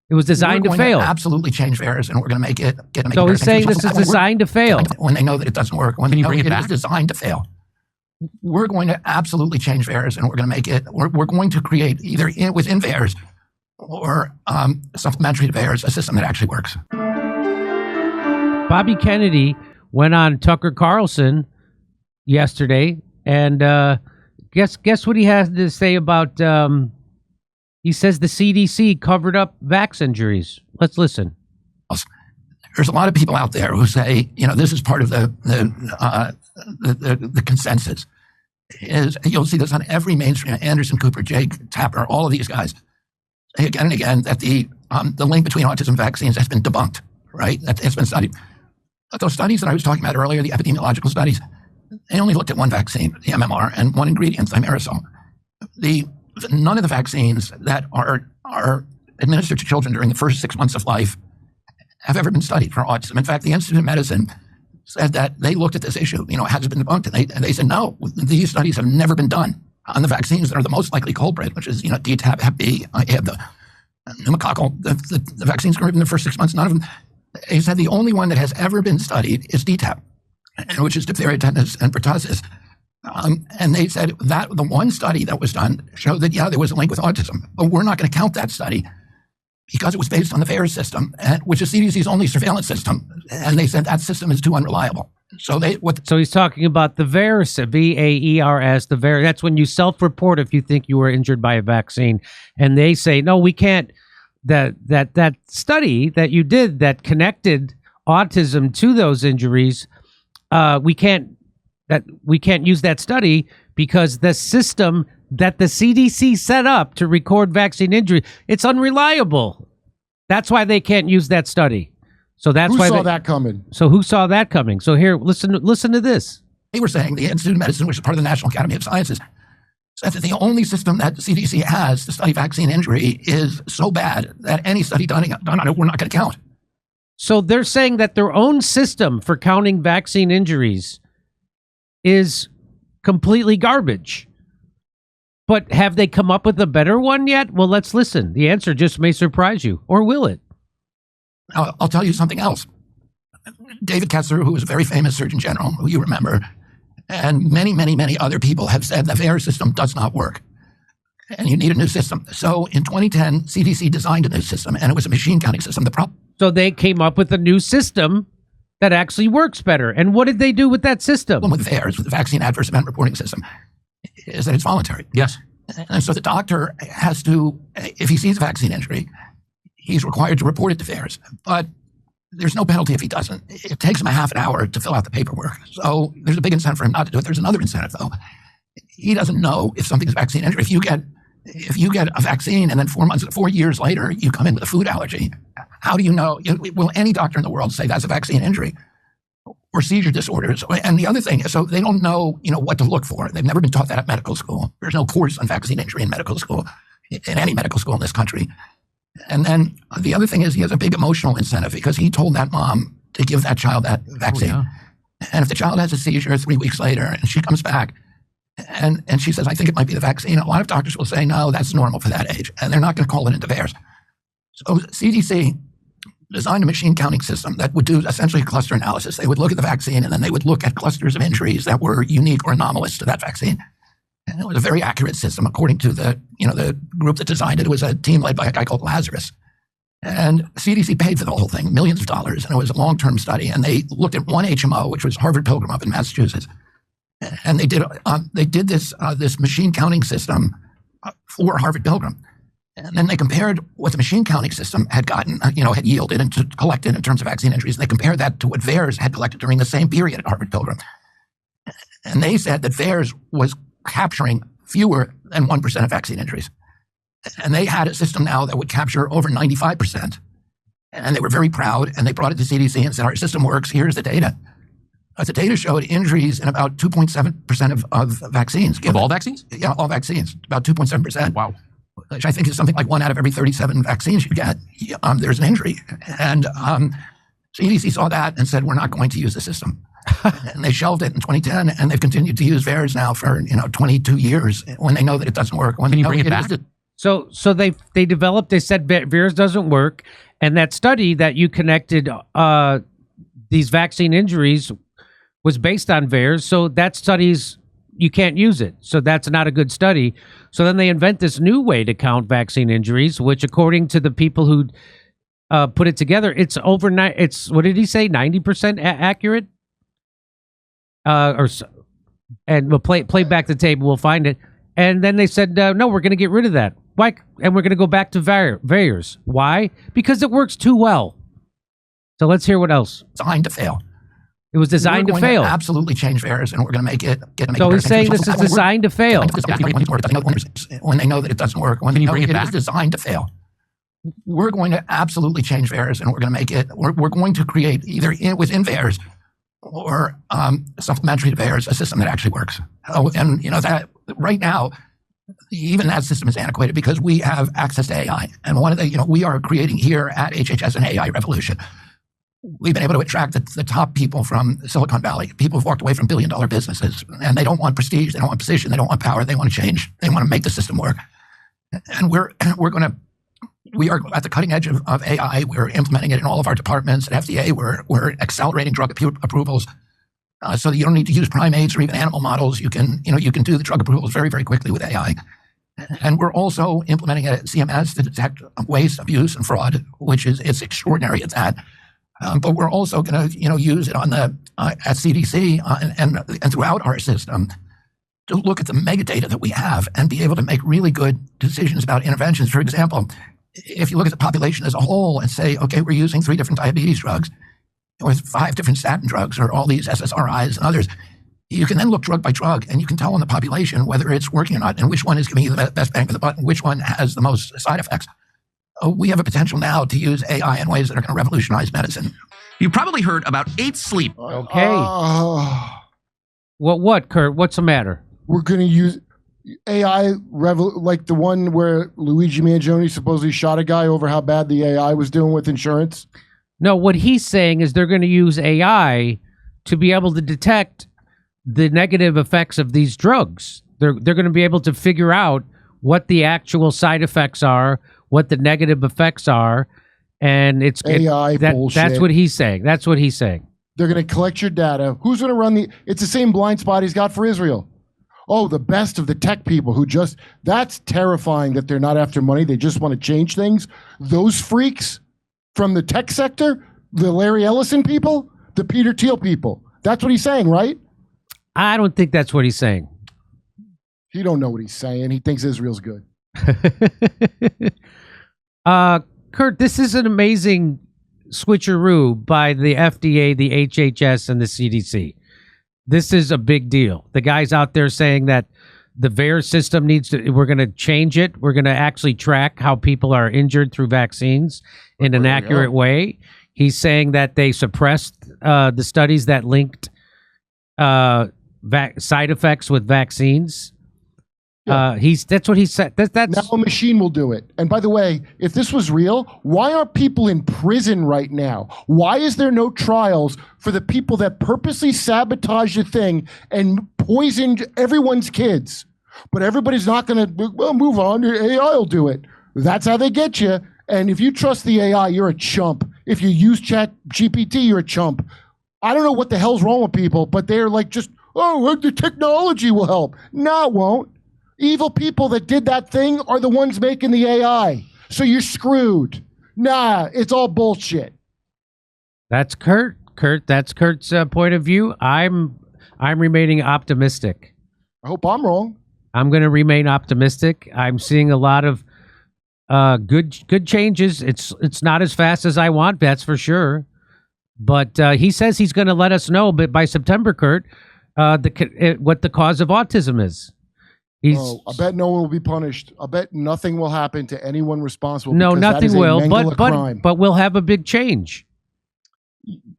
It was designed to fail. Absolutely change VAERS, and we're going to make it. So he's saying this is designed to fail. When they know that it doesn't work, when they know it is designed to fail. We're going to absolutely change VAERS, and we're going to make it. We're going to create either within VAERS or supplementary to VAERS a system that actually works. Bobby Kennedy went on Tucker Carlson yesterday, and guess what he has to say about. He says the CDC covered up vax injuries. Let's listen. There's a lot of people out there who say, this is part of the consensus. You'll see this on every mainstream. Anderson Cooper, Jake Tapper, all of these guys say again and again that the link between autism and vaccines has been debunked. Right? It's been studied. But those studies that I was talking about earlier, the epidemiological studies, they only looked at one vaccine, the MMR, and one ingredient, thimerosal. None of the vaccines that are administered to children during the first 6 months of life have ever been studied for autism. In fact, the Institute of Medicine said that they looked at this issue, has it been debunked? And they said, no, these studies have never been done on the vaccines that are the most likely culprit, which is, DTaP, Hep B, the pneumococcal, the vaccines given in the first 6 months, none of them. They said the only one that has ever been studied is DTaP, which is diphtheria, tetanus, and pertussis. And they said that the one study that was done showed that, there was a link with autism. But we're not going to count that study because it was based on the VAERS system, which is CDC's only surveillance system. And they said that system is too unreliable. So he's talking about the VAERS, VAERS, the VAERS. That's when you self-report if you think you were injured by a vaccine. And they say, no, we can't. That study that you did that connected autism to those injuries, we can't use that study because the system that the CDC set up to record vaccine injury, it's unreliable. That's why they can't use that study. So that's why who saw that coming? So who saw that coming? So here, listen to this. They were saying the Institute of Medicine, which is part of the National Academy of Sciences, said that the only system that the CDC has to study vaccine injury is so bad that any study done on it, we're not going to count. So they're saying that their own system for counting vaccine injuries is completely garbage. But have they come up with a better one yet? Well, let's listen. The answer just may surprise you. Or will it? I'll tell you something else. David Kessler, who was a very famous Surgeon General, who you remember, and many, many, many other people have said the VAERS system does not work. And you need a new system. So in 2010, CDC designed a new system, and it was a machine counting system. So they came up with a new system that actually works better. And what did they do with that system? With VAERS, with the Vaccine Adverse Event Reporting System, is that it's voluntary. Yes. And so the doctor has to, if he sees a vaccine injury, he's required to report it to VAERS. But there's no penalty if he doesn't. It takes him a half an hour to fill out the paperwork. So there's a big incentive for him not to do it. There's another incentive, though. He doesn't know if something's a vaccine injury. If you get a vaccine and then 4 years later you come in with a food allergy, how do you know? Will any doctor in the world say that's a vaccine injury or seizure disorders? And the other thing is, so they don't know, what to look for. They've never been taught that at medical school. There's no course on vaccine injury in medical school, in any medical school in this country. And then the other thing is he has a big emotional incentive because he told that mom to give that child that vaccine. Oh, yeah. And if the child has a seizure 3 weeks later and she comes back and she says, I think it might be the vaccine, a lot of doctors will say, no, that's normal for that age. And they're not going to call it into VAERS. So CDC designed a machine counting system that would do essentially a cluster analysis. They would look at the vaccine and then they would look at clusters of injuries that were unique or anomalous to that vaccine. And it was a very accurate system, according to the group that designed it. It was a team led by a guy called Lazarus. And CDC paid for the whole thing, millions of dollars, and it was a long-term study. And they looked at one HMO, which was Harvard Pilgrim up in Massachusetts. And they did this machine counting system for Harvard Pilgrim. And then they compared what the machine counting system had gotten, had yielded and collected in terms of vaccine injuries. And they compared that to what VAERS had collected during the same period at Harvard Pilgrim. And they said that VAERS was capturing fewer than 1% of vaccine injuries. And they had a system now that would capture over 95%. And they were very proud, and they brought it to CDC and said, our system works, here's the data. The data showed injuries in about 2.7% of vaccines. Of all vaccines? Yeah, all vaccines, about 2.7%. Wow. Which I think is something like 1 out of every 37 vaccines you get, there's an injury. And CDC saw that and said, we're not going to use the system. And they shelved it in 2010, and they've continued to use VAERS now for 22 years when they know that it doesn't work. Can you bring it back? So they developed. They said VAERS doesn't work, and that study that you connected these vaccine injuries was based on VAERS. So that study's you can't use it. So that's not a good study. So then they invent this new way to count vaccine injuries, which according to the people who put it together, it's overnight. It's what did he say? 90% accurate. And we'll play back the tape. We'll find it. And then they said, no, we're going to get rid of that. Why? And we're going to go back to VAERS. Why? Because it works too well. So let's hear what else. Designed to fail. It was designed to fail. Absolutely change VAERS, and we're going to make it. So he's saying this is designed to fail. When they know that it doesn't work, when they know it is designed to fail, we're going to absolutely change VAERS, and we're going to make it. We're going to create either within VAERS or supplementary to VAERS a system that actually works. And that right now, even that system is antiquated because we have access to AI, and one of the we are creating here at HHS an AI revolution. We've been able to attract the top people from Silicon Valley, people who've walked away from billion-dollar businesses, and they don't want prestige, they don't want position, they don't want power, they want to change, they want to make the system work. And we are at the cutting edge of AI. We're implementing it in all of our departments. At FDA, we're accelerating drug approvals so that you don't need to use primates or even animal models. You can do the drug approvals very, very quickly with AI. And we're also implementing it at CMS to detect waste, abuse, and fraud, which it's extraordinary at that. But we're also going to, use it on at CDC and throughout our system to look at the metadata that we have and be able to make really good decisions about interventions. For example, if you look at the population as a whole and say, okay, we're using 3 different diabetes drugs or 5 different statin drugs or all these SSRIs and others, you can then look drug by drug and you can tell in the population whether it's working or not and which one is giving you the best bang for the buck and which one has the most side effects. We have a potential now to use AI in ways that are going to revolutionize medicine. You probably heard about 8 sleep. Okay. What, Kurt? What's the matter? We're going to use AI, like the one where Luigi Mangione supposedly shot a guy over how bad the AI was doing with insurance. No, what he's saying is they're going to use AI to be able to detect the negative effects of these drugs. They're going to be able to figure out what the actual side effects are, what the negative effects are, and it's AI bullshit. That's what he's saying. That's what he's saying. They're going to collect your data. Who's going to run it's the same blind spot he's got for Israel. Oh, the best of the tech people who that's terrifying that they're not after money. They just want to change things. Those freaks from the tech sector, the Larry Ellison people, the Peter Thiel people. That's what he's saying, right? I don't think that's what he's saying. He don't know what he's saying. He thinks Israel's good. Kurt, this is an amazing switcheroo by the FDA, the HHS, and the CDC. This is a big deal. The guy's out there saying that the VAERS system we're going to change it. We're going to actually track how people are injured through vaccines in an accurate way. He's saying that they suppressed the studies that linked side effects with vaccines. Yeah. That's what he said. That's now a machine will do it. And by the way, if this was real, why aren't people in prison right now? Why is there no trials for the people that purposely sabotaged the thing and poisoned everyone's kids? But everybody's not going to, move on. AI will do it. That's how they get you. And if you trust the AI, you're a chump. If you use Chat GPT, you're a chump. I don't know what the hell's wrong with people, but they're like the technology will help. No, it won't. Evil people that did that thing are the ones making the AI. So you're screwed. Nah, it's all bullshit. That's Kurt. That's Kurt's point of view. I'm remaining optimistic. I hope I'm wrong. I'm going to remain optimistic. I'm seeing a lot of good changes. It's not as fast as I want, that's for sure. But he says he's going to let us know by September, Kurt, what the cause of autism is. I bet no one will be punished. I bet nothing will happen to anyone responsible. No, nothing will. But we'll have a big change.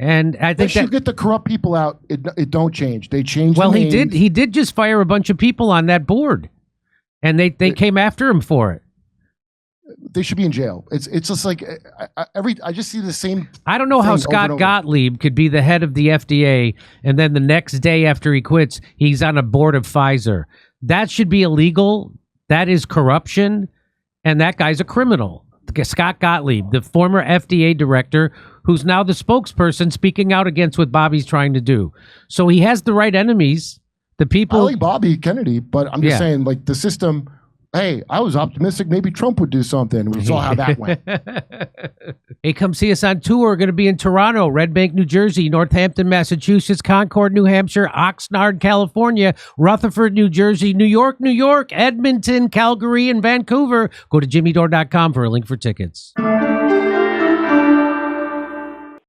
And I think you get the corrupt people out. It don't change. They change. Well, he did. He did just fire a bunch of people on that board, and they came after him for it. They should be in jail. It's just like I just see the same. I don't know how Scott Gottlieb could be the head of the FDA, and then the next day after he quits, he's on a board of Pfizer. That should be illegal. That is corruption. And that guy's a criminal. Scott Gottlieb, the former FDA director, who's now the spokesperson speaking out against what Bobby's trying to do. So he has the right enemies. The people. I like Bobby Kennedy, but I'm just Yeah. saying, like, the system. Hey, I was optimistic maybe Trump would do something. We saw how that went. Hey, come see us on tour. We're going to be in Toronto, Red Bank, New Jersey, Northampton, Massachusetts, Concord, New Hampshire, Oxnard, California, Rutherford, New Jersey, New York, Edmonton, Calgary, and Vancouver. Go to jimmydore.com for a link for tickets.